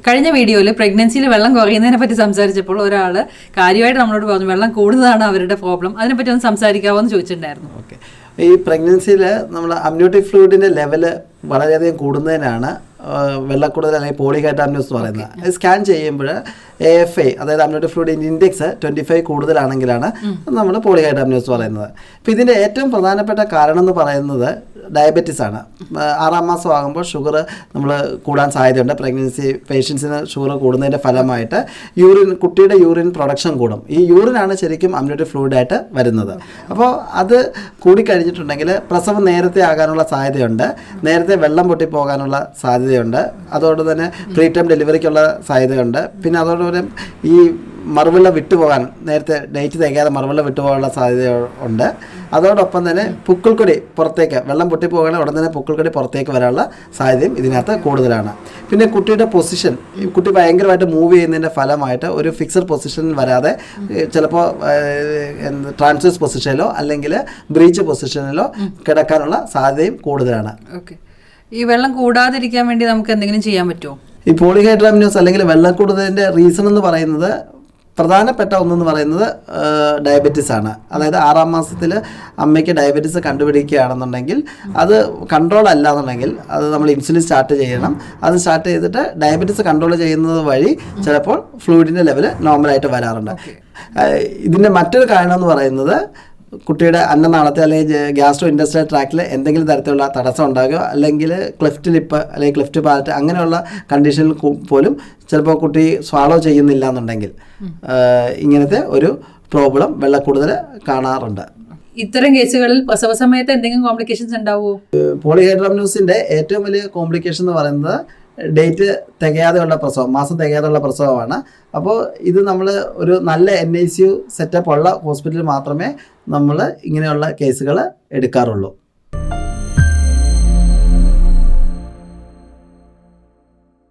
കഴിഞ്ഞ വീഡിയോയിൽ പ്രഗ്നൻസിയിൽ വെള്ളം കുറയുന്നതിനെ പറ്റി സംസാരിച്ചപ്പോൾ ഒരാൾ കാര്യമായിട്ട് നമ്മളോട് പറഞ്ഞു വെള്ളം കൂടുന്നതാണ് അവരുടെ പ്രോബ്ലം, അതിനെപ്പറ്റി ഒന്ന് സംസാരിക്കാമോ എന്ന് ചോദിച്ചിട്ടുണ്ടായിരുന്നു. ഓക്കെ, ഈ പ്രഗ്നൻസിയിൽ നമ്മൾ അമ്നിയോട്ടിക് ഫ്ലൂയിഡിൻ്റെ ലെവല് വളരെയധികം കൂടുന്നതിനാണ് വെള്ളക്കൂടുതൽ അല്ലെങ്കിൽ പോളിഹൈഡ്രാമിനോസ് എന്ന് പറയുന്നത്. അത് സ്കാൻ ചെയ്യുമ്പോൾ AFI അതായത് അമ്നിയോട്ടിക് ഫ്ലൂയിഡ് ഇൻഡെക്സ് 25 കൂടുതലാണെങ്കിലാണ് നമ്മൾ പോളിഹൈഡ്രാമിനോസ് പറയുന്നത്. അപ്പോൾ ഇതിൻ്റെ ഏറ്റവും പ്രധാനപ്പെട്ട കാരണം എന്ന് പറയുന്നത് ഡയബറ്റീസ് ആണ്. 6-ാം മാസം ആകുമ്പോൾ ഷുഗർ നമ്മൾ കൂടാൻ സാധ്യതയുണ്ട്. പ്രഗ്നൻസി പേഷ്യൻസിന് ഷുഗർ കൂടുന്നതിൻ്റെ ഫലമായിട്ട് കുട്ടിയുടെ യൂറിൻ പ്രൊഡക്ഷൻ കൂടും. ഈ യൂറിനാണ് ശരിക്കും അമ്നിയോട്ടിക് ഫ്ലൂയിഡായിട്ട് വരുന്നത്. അപ്പോൾ അത് കൂടിക്കഴിഞ്ഞിട്ടുണ്ടെങ്കിൽ പ്രസവം നേരത്തെ ആകാനുള്ള സാധ്യതയുണ്ട്, നേരത്തെ വെള്ളം പൊട്ടിപ്പോകാനുള്ള സാധ്യതയുണ്ട്, അതോടെ തന്നെ പ്രീടേം ഡെലിവറിക്കുള്ള സാധ്യതയുണ്ട്. പിന്നെ അതോടൊപ്പം ഈ മറുവെള്ളം വിട്ടുപോകാൻ നേരത്തെ ഡേറ്റ് തികയാതെ മറുവെള്ളം വിട്ടുപോകാനുള്ള സാധ്യത ഉണ്ട്. അതോടൊപ്പം തന്നെ പുക്കിൾക്കൊടി പുറത്തേക്ക് വെള്ളം പൊട്ടിപ്പോകുകയാണെങ്കിൽ ഉടൻ തന്നെ പുക്കിൾക്കൊടി പുറത്തേക്ക് വരാനുള്ള സാധ്യതയും ഇതിനകത്ത് കൂടുതലാണ്. പിന്നെ കുട്ടിയുടെ പൊസിഷൻ, കുട്ടി ഭയങ്കരമായിട്ട് മൂവ് ചെയ്യുന്നതിൻ്റെ ഫലമായിട്ട് ഒരു ഫിക്സഡ് പൊസിഷനിൽ വരാതെ ചിലപ്പോൾ ട്രാൻസ്വേഴ്സ് പൊസിഷനിലോ അല്ലെങ്കിൽ ബ്രീച്ച് പൊസിഷനിലോ കിടക്കാനുള്ള സാധ്യതയും കൂടുതലാണ്. ഓക്കെ, ഈ വെള്ളം കൂടാതിരിക്കാൻ വേണ്ടി നമുക്ക് എന്തെങ്കിലും ചെയ്യാൻ പറ്റുമോ? ഈ പോളിഹൈഡ്രാമിനോസ് അല്ലെങ്കിൽ വെള്ളം കൂടുന്നതിൻ്റെ റീസൺ എന്ന് പറയുന്നത് പ്രധാനപ്പെട്ട ഒന്നെന്ന് പറയുന്നത് ഡയബറ്റീസ് ആണ്. അതായത് 6-ാം മാസത്തിൽ അമ്മയ്ക്ക് ഡയബറ്റീസ് കണ്ടുപിടിക്കുകയാണെന്നുണ്ടെങ്കിൽ അത് കൺട്രോൾ അല്ല എന്നുണ്ടെങ്കിൽ അത് നമ്മൾ ഇൻസുലിൻ സ്റ്റാർട്ട് ചെയ്യണം. അത് സ്റ്റാർട്ട് ചെയ്തിട്ട് ഡയബറ്റീസ് കൺട്രോൾ ചെയ്യുന്നത് വഴി ചിലപ്പോൾ ഫ്ലൂയിഡിൻ്റെ ലെവൽ നോർമലായിട്ട് വരാറുണ്ട്. ഇതിൻ്റെ മറ്റൊരു കാരണം എന്ന് പറയുന്നത് കുട്ടിയുടെ അന്നനാളത്തെ അല്ലെങ്കിൽ ഗ്യാസ്ട്രോ ഇൻഡസ്ട്രിയൽ ട്രാക്റ്റിൽ എന്തെങ്കിലും തരത്തിലുള്ള തടസ്സം ഉണ്ടാകുക, അല്ലെങ്കിൽ ക്ലെഫ്റ്റ് ലിപ്പ് അല്ലെങ്കിൽ ക്ലെഫ്റ്റ് പാലറ്റ് അങ്ങനെയുള്ള കണ്ടീഷനിൽ പോലും ചിലപ്പോൾ കുട്ടി സ്വാളോ ചെയ്യുന്നില്ല എന്നുണ്ടെങ്കിൽ ഇങ്ങനത്തെ ഒരു പ്രോബ്ലം വെള്ളക്കൂടുതൽ കാണാറുണ്ട്. ഇത്തരം കേസുകളിൽ പ്രസവ സമയത്ത് എന്തെങ്കിലും കോംപ്ലിക്കേഷൻസ് ഉണ്ടാവുമോ? പോളിഹൈഡ്രാമിനോസിൻ്റെ ഏറ്റവും വലിയ കോംപ്ലിക്കേഷൻ എന്ന് പറയുന്നത് ഡേറ്റ് തികയാതെയുള്ള പ്രസവം, മാസം തികയാതെയുള്ള പ്രസവമാണ്. അപ്പോൾ ഇത് നമ്മൾ ഒരു നല്ല NICU സെറ്റപ്പ് ഉള്ള ഹോസ്പിറ്റലിൽ മാത്രമേ നമ്മൾ ഇങ്ങനെയുള്ള കേസുകൾ എടുക്കാറുള്ളൂ.